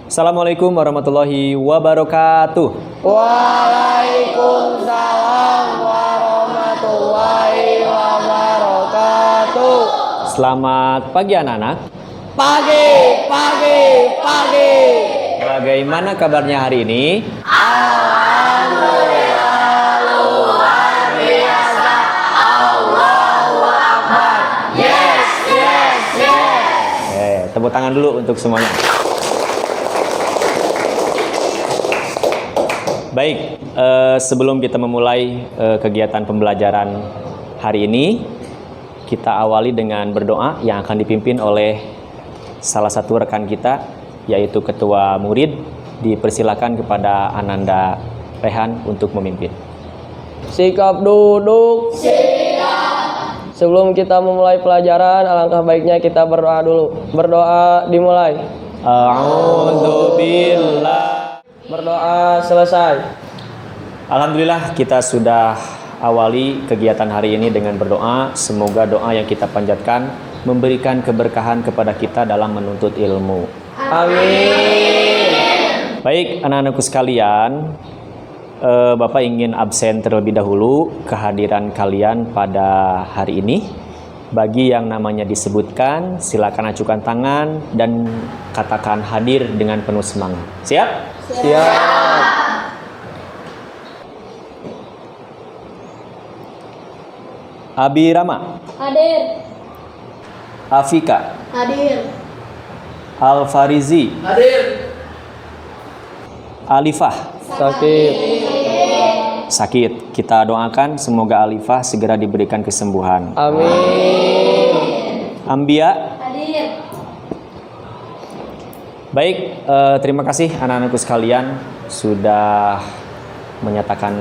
Assalamualaikum warahmatullahi wabarakatuh. Waalaikumsalam warahmatullahi wabarakatuh. Selamat pagi anak-anak. Pagi. Bagaimana kabarnya hari ini? Alhamdulillah luar biasa. Allahu Akbar. Yes. Tepuk tangan dulu untuk semuanya. Baik, sebelum kita memulai kegiatan pembelajaran hari ini, kita awali dengan berdoa yang akan dipimpin oleh salah satu rekan kita, yaitu Ketua Murid. Dipersilakan kepada Ananda Rehan untuk memimpin. Sikap duduk. Siap. Sebelum kita memulai pelajaran, alangkah baiknya kita berdoa dulu. Berdoa dimulai. A'udzubillah. Berdoa selesai. Alhamdulillah kita sudah awali kegiatan hari ini dengan berdoa. Semoga doa yang kita panjatkan memberikan keberkahan kepada kita dalam menuntut ilmu. Amin. Baik anak-anakku sekalian, Bapak ingin absen terlebih dahulu kehadiran kalian pada hari ini. Bagi yang namanya disebutkan, silakan acukan tangan dan katakan hadir dengan penuh semangat. Siap? Siap. Abi Rama, Hadir. Afika, Hadir. Al Farizi, Hadir. Alifah. Sakit. Kita doakan semoga Alifah segera diberikan kesembuhan. Amin. Ambia. Hadir. Baik, terima kasih anak-anakku sekalian sudah menyatakan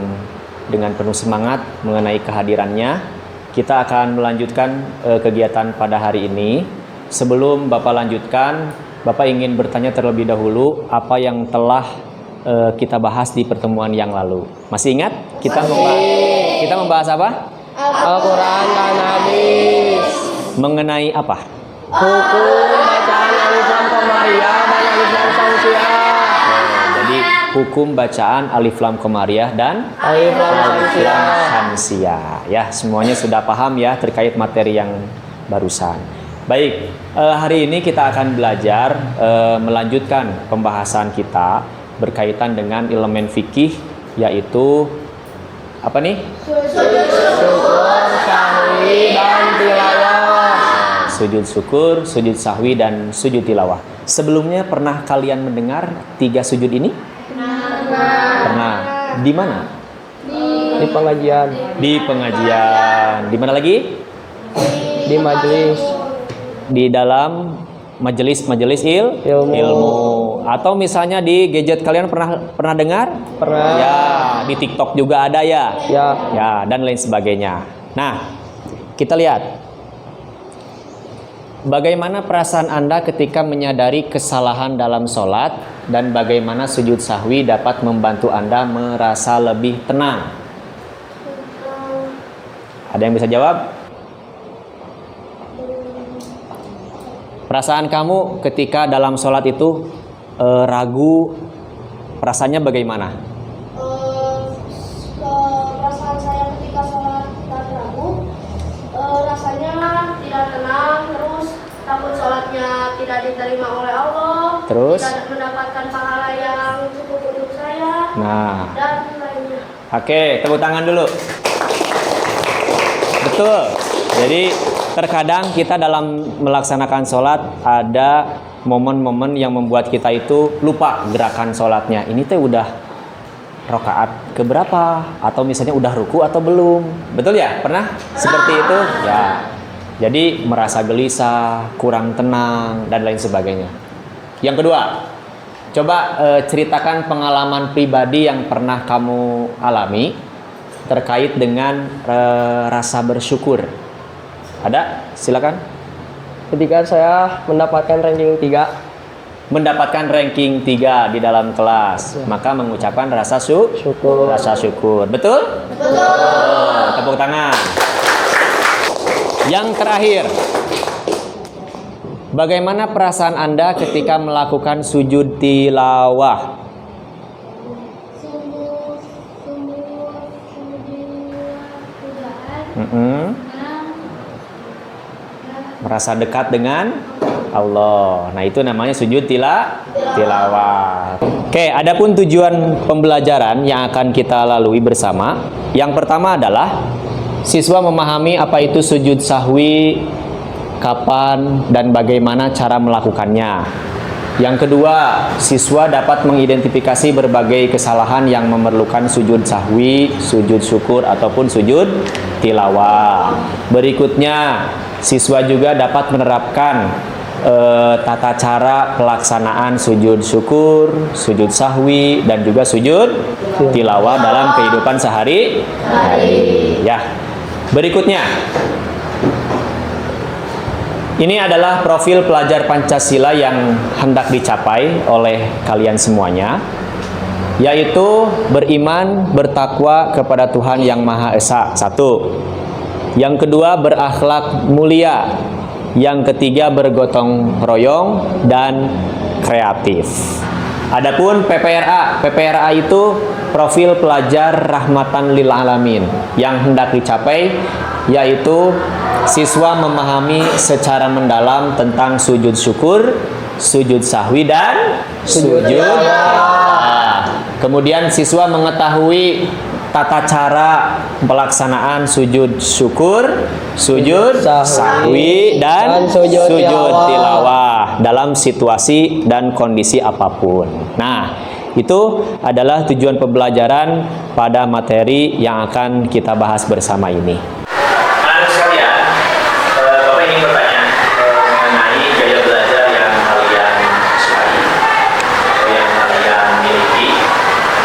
dengan penuh semangat mengenai kehadirannya. Kita akan melanjutkan kegiatan pada hari ini. Sebelum Bapak lanjutkan, Bapak ingin bertanya terlebih dahulu apa yang telah kita bahas di pertemuan yang lalu. Masih ingat? Kita membahas apa? Al-Quran dan Hadis. Mengenai apa? Hukum bacaan alif lam qamariyah dan alif lam syamsiyah. Jadi hukum bacaan alif lam qamariyah dan Alif lam syamsiyah. Syamsiyah. Ya, semuanya sudah paham ya terkait materi yang barusan. Baik, hari ini kita akan belajar melanjutkan pembahasan kita berkaitan dengan elemen fikih, yaitu apa nih? Syukur, sahwi, dan tilawah. Sujud syukur, sujud sahwi, dan sujud tilawah. Sebelumnya pernah kalian mendengar 3 sujud ini? Pernah. Di mana? Di pengajian, Di pengajian. Di mana lagi? di majelis. Di dalam majelis ilmu. Atau misalnya di gadget kalian pernah dengar? Pernah. Ya, di TikTok juga ada ya. Ya. Ya, dan lain sebagainya. Nah, kita lihat bagaimana perasaan Anda ketika menyadari kesalahan dalam sholat, dan bagaimana sujud sahwi dapat membantu Anda merasa lebih tenang. Ada yang bisa jawab? Perasaan kamu ketika dalam sholat itu ragu, perasaannya bagaimana? Perasaan saya ketika sholat dan ragu, rasanya tidak tenang, terus takut sholatnya tidak diterima oleh Allah, Terus? tidak mendapatkan pahala yang cukup untuk saya, Nah, dan lainnya. oke, tepuk tangan dulu. Betul. Jadi terkadang kita dalam melaksanakan sholat ada momen-momen yang membuat kita itu lupa gerakan sholatnya. Ini teh udah rakaat keberapa, atau misalnya udah ruku atau belum. Betul ya? Pernah seperti itu? Ya. Jadi merasa gelisah, kurang tenang, dan lain sebagainya. Yang kedua, coba ceritakan pengalaman pribadi yang pernah kamu alami terkait dengan rasa bersyukur. Ada? Silakan. Ketika saya mendapatkan ranking 3. Mendapatkan ranking 3 di dalam kelas, maka mengucapkan rasa Syukur. rasa syukur. Betul? Betul. Tepuk tangan. Yang terakhir, Bagaimana perasaan Anda ketika melakukan sujud tilawah? Merasa dekat dengan Allah. Nah, itu namanya sujud tilawah. Oke, adapun tujuan pembelajaran yang akan kita lalui bersama. Yang pertama adalah siswa memahami apa itu sujud sahwi, kapan dan bagaimana cara melakukannya. Yang kedua, siswa dapat mengidentifikasi berbagai kesalahan yang memerlukan sujud sahwi, sujud syukur ataupun sujud tilawah. Berikutnya, siswa juga dapat menerapkan tata cara pelaksanaan sujud syukur, sujud sahwi dan juga sujud tilawah dalam kehidupan sehari-hari. Ya. Berikutnya, ini adalah profil pelajar Pancasila yang hendak dicapai oleh kalian semuanya, yaitu beriman, bertakwa kepada Tuhan Yang Maha Esa. 1. Yang kedua, berakhlak mulia. Yang ketiga, bergotong royong dan kreatif. Adapun PPRA itu profil pelajar rahmatan lil alamin yang hendak dicapai, yaitu siswa memahami secara mendalam tentang sujud syukur, sujud sahwi dan sujud tilawah. Kemudian siswa mengetahui tata cara pelaksanaan sujud syukur, sujud sahwi dan sujud tilawah dalam situasi dan kondisi apapun. Nah, itu adalah tujuan pembelajaran pada materi yang akan kita bahas bersama ini. Anak sekalian, Bapak ingin bertanya mengenai gaya belajar yang kalian sukai atau yang kalian miliki,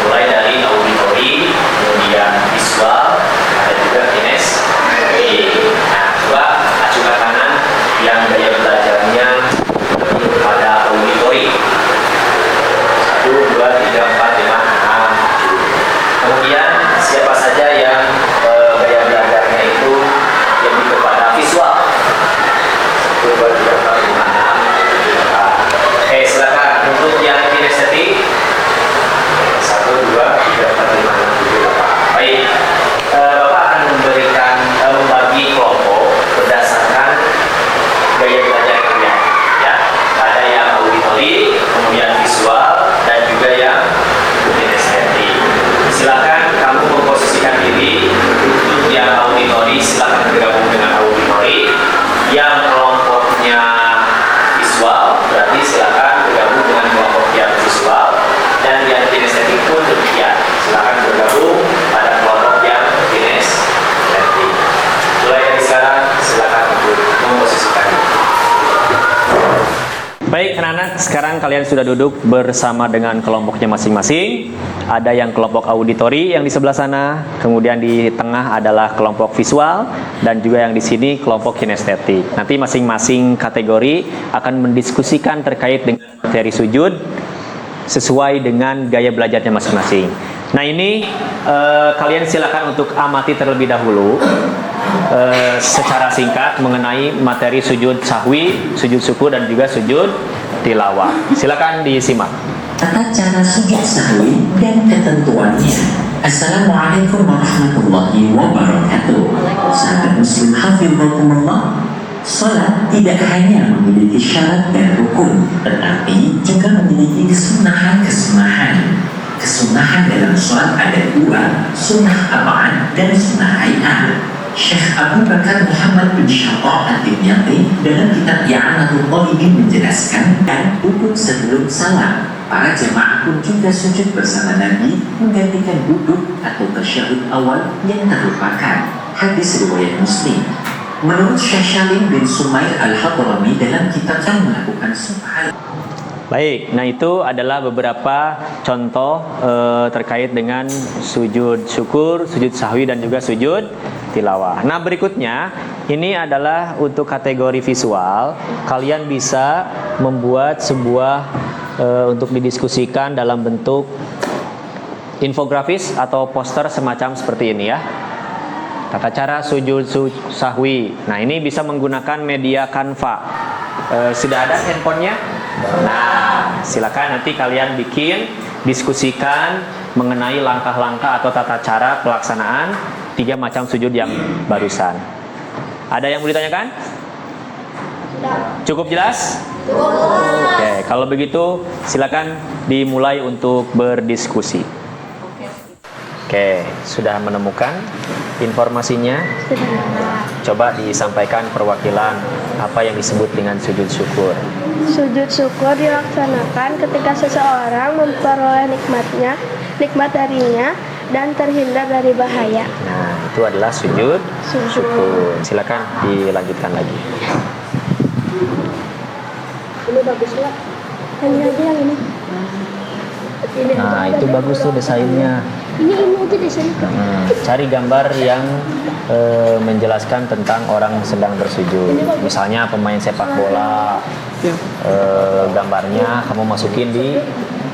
mulai dari auditori, kemudian visual, ada juga kinestetik. Nah, coba acukan tangan yang gaya belajarnya lebih pada auditori. 1, 2, 3, 4, 5, 6, 7. Kemudian siapa saja yang gaya belajarnya itu lebih kepada visual? 1, 2, 3, 4, 5, 6, 7. Oke, silakan untuk yang kinestetik. 1, 2, 3, 4, 5, 6, 7, 8. Baik, Bapak akan membagi kelompok berdasarkan gaya belajar kalian. Ya, ada yang auditori, kemudian visual, dan juga yang kinestetik. Silakan kamu memposisikan diri. Untuk yang auditori, silakan bergabung dengan auditori. Yang kelompoknya visual, berarti silakan bergabung dengan kelompok yang visual. Dan yang kinestetik pun demikian. Silakan bergabung pada kelompok yang kinestetik. Mulai dari sekarang, silakan untuk memposisikan diri. Baik anak-anak, sekarang kalian sudah duduk bersama dengan kelompoknya masing-masing. Ada yang kelompok auditori yang di sebelah sana, kemudian di tengah adalah kelompok visual, dan juga yang di sini kelompok kinestetik. Nanti masing-masing kategori akan mendiskusikan terkait dengan materi sujud sesuai dengan gaya belajarnya masing-masing. Nah, ini kalian silakan untuk amati terlebih dahulu secara singkat mengenai materi sujud sahwi, sujud syukur dan juga sujud tilawah. Silakan disimak. Tata cara sujud sahwi dan ketentuannya. Assalamualaikum warahmatullahi wabarakatuh. Sahabat muslim hafizakumullah. Salat tidak hanya memiliki syarat dan rukun, tetapi juga memiliki kesunahan-kesunahan. Kesunahan dalam salat ada 2, sunnah tab'an dan sunnah hay'ah. Syekh Abu Bakar Muhammad bin Syatah Ad-Dimyati dalam kitab I'anatul Talibin menjelaskan, dan duduk sebelum salam. Para jemaah pun juga sujud bersama Nabi menggantikan duduk atau tasyahud awal yang terlupakan. Hadis riwayat Muslim. Menurut Syekh Syalim bin Sumair Al-Hadrami dalam kitabnya melakukan subhan. Baik, nah itu adalah beberapa contoh terkait dengan sujud syukur, sujud sahwi dan juga sujud tilawah. Nah, berikutnya ini adalah untuk kategori visual. Kalian bisa membuat sebuah untuk didiskusikan dalam bentuk infografis atau poster semacam seperti ini ya. Tata cara sujud sahwi. Nah, ini bisa menggunakan media Canva. Sudah ada handphonenya? Nah, silakan nanti kalian bikin, diskusikan mengenai langkah-langkah atau tata cara pelaksanaan 3 macam sujud yang barusan. Ada yang mau ditanyakan? Cukup jelas? Oke, kalau begitu silakan dimulai untuk berdiskusi. Oke, sudah menemukan informasinya? Coba disampaikan perwakilan apa yang disebut dengan sujud syukur. Sujud syukur dilaksanakan ketika seseorang memperoleh nikmat darinya, dan terhindar dari bahaya. Nah, itu adalah sujud syukur. Silakan dilanjutkan lagi. Ini bagus lah. Ini aja yang ini. Nah, itu bagus tuh desainnya. Ini aja desainnya. Cari gambar yang menjelaskan tentang orang sedang bersujud. Misalnya pemain sepak bola. Gambarnya kamu masukin di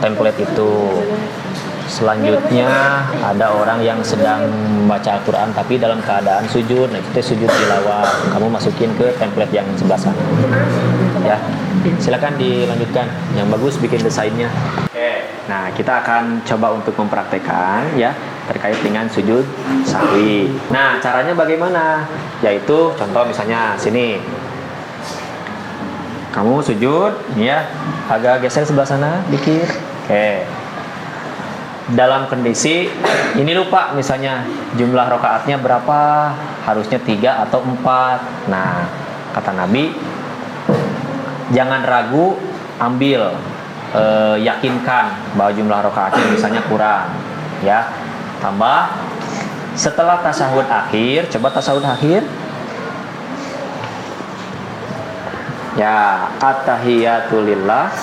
template itu. Selanjutnya ada orang yang sedang membaca Al-Quran tapi dalam keadaan sujud. Nah, kita sujud tilawah. Kamu masukin ke template yang sebelah sana. Ya, silakan dilanjutkan. Yang bagus bikin desainnya. Oke. Nah, kita akan coba untuk mempraktekkan ya terkait dengan sujud sahwi. Nah, caranya bagaimana? Yaitu contoh misalnya sini. Kamu sujud, ya, agak geser sebelah sana dikit. Oke. Dalam kondisi ini lupa misalnya jumlah rakaatnya berapa, harusnya 3 atau 4. Nah, kata Nabi, jangan ragu, ambil, yakinkan bahwa jumlah rakaatnya misalnya kurang, ya, tambah. Setelah tasyahud akhir, coba tasyahud akhir. Ya, at-tahiyatulillah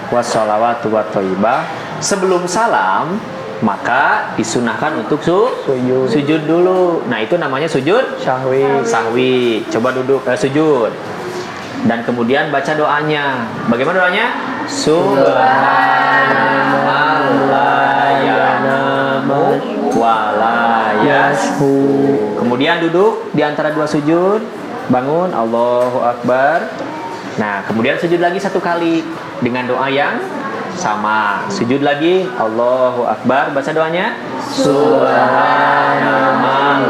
wassalawatu watthayyibah. Sebelum salam, maka disunahkan untuk sujud dulu. Nah, itu namanya sujud sahwi. Coba duduk, sujud. Dan kemudian baca doanya. Bagaimana doanya? Subhanallah walayashu. Kemudian duduk di antara 2 sujud. Bangun, Allahu Akbar. Nah, kemudian sujud lagi 1 kali dengan doa yang sama. Sujud lagi, Allahu Akbar. Baca doanya, Subhanallah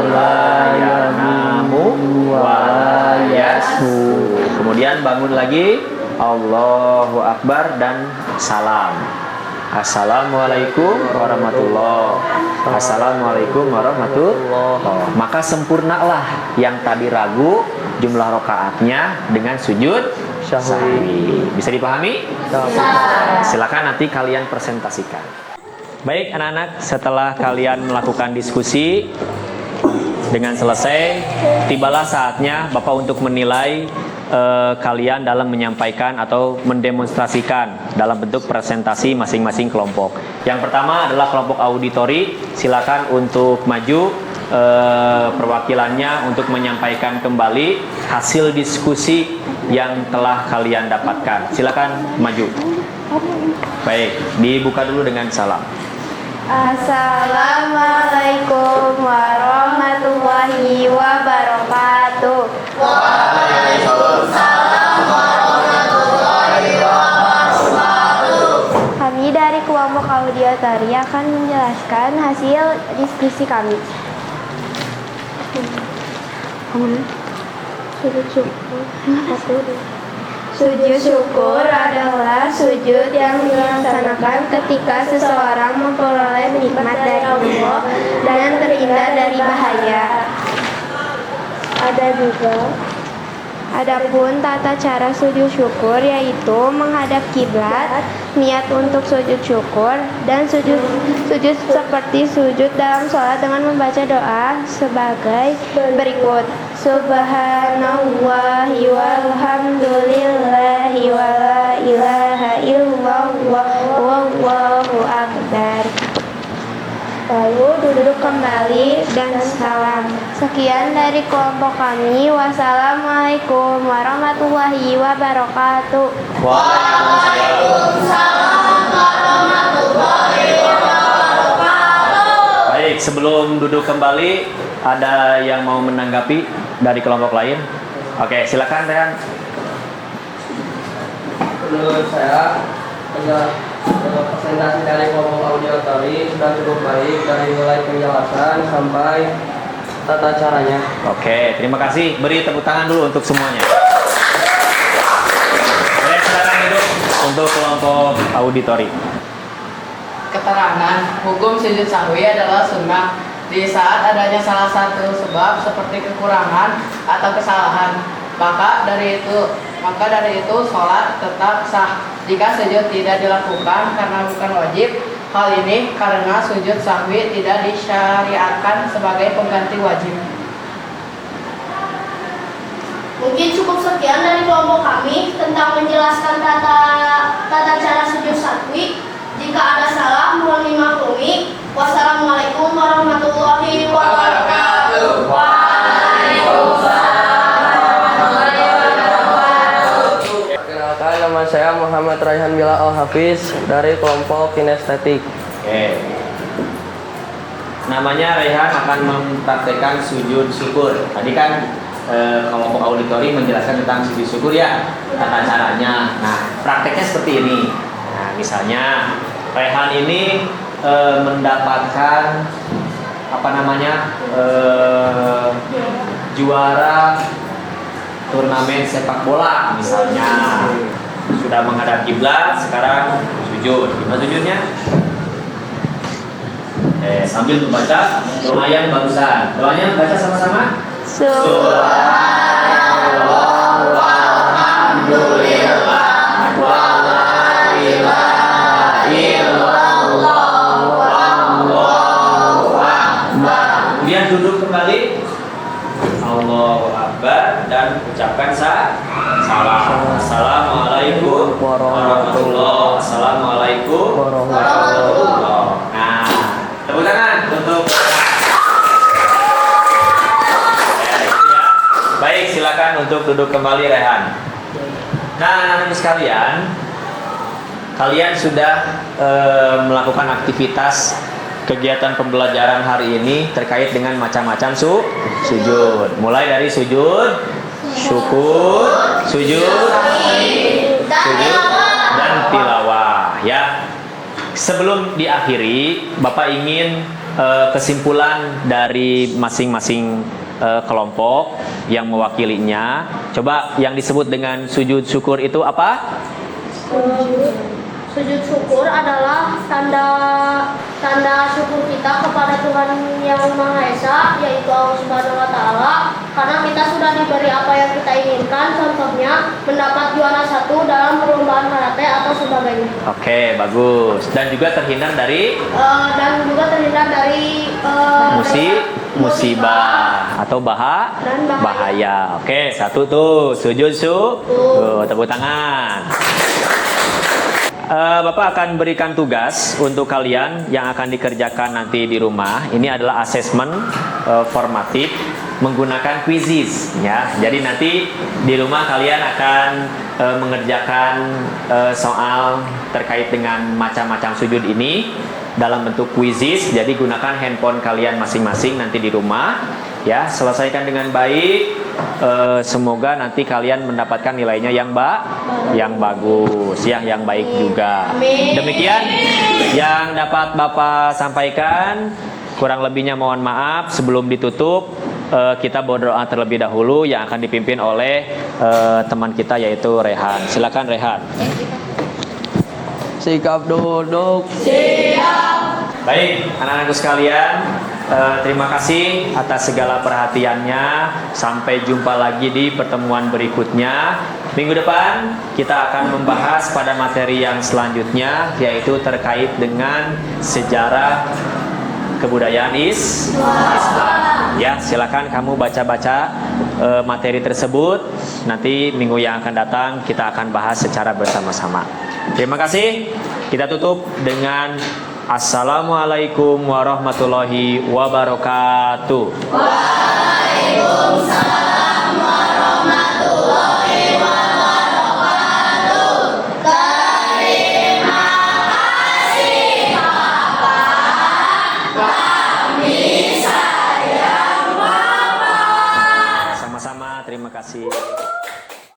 walayashu. Kemudian bangun lagi, Allahu Akbar dan salam. Assalamualaikum warahmatullahi. Assalamualaikum warahmatullahi. Maka sempurnalah yang tadi ragu jumlah rakaatnya dengan sujud sahwi. Bisa dipahami? Silakan nanti kalian presentasikan. Baik anak-anak, setelah kalian melakukan diskusi dengan selesai, tibalah saatnya Bapak untuk menilai kalian dalam menyampaikan atau mendemonstrasikan dalam bentuk presentasi masing-masing kelompok. Yang pertama adalah kelompok auditori. Silakan untuk maju, perwakilannya untuk menyampaikan kembali hasil diskusi yang telah kalian dapatkan. Silakan maju. Baik, dibuka dulu dengan salam. Assalamualaikum warahmatullahi wabarakatuh. Waalaikumsalam warahmatullahi wabarakatuh. Kami dari kelompok auditori akan menjelaskan hasil diskusi kami. Sujud syukur adalah sujud yang dilaksanakan ketika seseorang memperoleh nikmat dari Allah dan terhindar dari bahaya. Adapun tata cara sujud syukur yaitu menghadap kiblat, niat untuk sujud syukur, dan sujud seperti sujud dalam sholat dengan membaca doa sebagai berikut. Subhanallahi walhamdulillahi wa la ilaha illallah wallahu akbar. Lalu duduk kembali dan salam. Sekian dari kelompok kami. Wassalamualaikum warahmatullahi wabarakatuh. Waalaikumsalam warahmatullahi wabarakatuh. Baik, sebelum duduk kembali, ada yang mau menanggapi dari kelompok lain? Oke, silakan Rehan. menurut saya presentasi dari kelompok auditori sudah cukup baik dari mulai penjelasan sampai tata caranya. Oke, terima kasih. Beri tepuk tangan dulu untuk semuanya. Boleh silakan duduk untuk kelompok auditori. Keterangan hukum sujud sahwi adalah sunnah di saat adanya salah satu sebab seperti kekurangan atau kesalahan. Maka dari itu sholat tetap sah jika sujud tidak dilakukan karena bukan wajib. Hal ini karena sujud sahwi tidak disyariatkan sebagai pengganti wajib. Mungkin cukup sekian dari kelompok kami tentang menjelaskan tata cara sujud sahwi. Jika ada salah mohon dimaklumi. Wassalamualaikum warahmatullahi wabarakatuh. Perkenalkan, nama saya Muhammad Raihan Bila Al-Hafiz dari kelompok kinestetik. Oke. Namanya Raihan akan mempraktekkan sujud syukur. Tadi kan kelompok auditori menjelaskan tentang sujud syukur ya, tata caranya. Nah, prakteknya seperti ini. Nah, misalnya Raihan ini mendapatkan juara turnamen sepak bola misalnya, sudah menghadap kiblat, sekarang sujud. Gimana sujudnya? Sambil membaca doa yang barusan. Doanya baca sama-sama. Subhanallah walhamdulillah wa la ilaha illallah wallahu akbar. Kemudian duduk kembali. Allahu akbar dan ucapkan salam. Assalamualaikum warahmatullahi wabarakatuh. Assalamualaikum warahmatullahi wabarakatuh. Nah, tepuk tangan untuk baik, silakan untuk duduk kembali Rehan. Nah, anak-anak sekalian, kalian sudah melakukan aktivitas kegiatan pembelajaran hari ini terkait dengan macam-macam sujud. Mulai dari sujud syukur, sujud dan tilawah ya. Sebelum diakhiri, Bapak ingin kesimpulan dari masing-masing kelompok yang mewakilinya. Coba yang disebut dengan sujud syukur itu apa? Sujud syukur adalah tanda syukur kita kepada Tuhan Yang Maha Esa, yaitu Allah Subhanahu wa Ta'ala, karena kita sudah diberi apa yang kita inginkan, contohnya mendapat juara 1 dalam perlombaan karate atau sebagainya. Oke, bagus. Dan juga terhindar dari musibah atau bahaya. Oke, satu tuh sujud syukur. Tepuk tangan. Bapak akan berikan tugas untuk kalian yang akan dikerjakan nanti di rumah. Ini adalah asesmen formatif menggunakan quizzes ya. Jadi nanti di rumah kalian akan mengerjakan soal terkait dengan macam-macam sujud ini dalam bentuk quizzes. Jadi gunakan handphone kalian masing-masing nanti di rumah ya. Selesaikan dengan baik. Semoga nanti kalian mendapatkan nilainya yang bagus ya, yang baik juga. Demikian yang dapat Bapak sampaikan. Kurang lebihnya mohon maaf. Sebelum ditutup, kita berdoa terlebih dahulu yang akan dipimpin oleh teman kita yaitu Rehan. Silakan Rehan. Sikap duduk. Siap. Baik, anak-anakku sekalian, terima kasih atas segala perhatiannya. Sampai jumpa lagi di pertemuan berikutnya. Minggu depan kita akan membahas pada materi yang selanjutnya, yaitu terkait dengan sejarah kebudayaan Islam. Ya, silakan kamu baca-baca materi tersebut. Nanti minggu yang akan datang kita akan bahas secara bersama-sama. Terima kasih. Kita tutup dengan Assalamualaikum warahmatullahi wabarakatuh. Waalaikumsalam.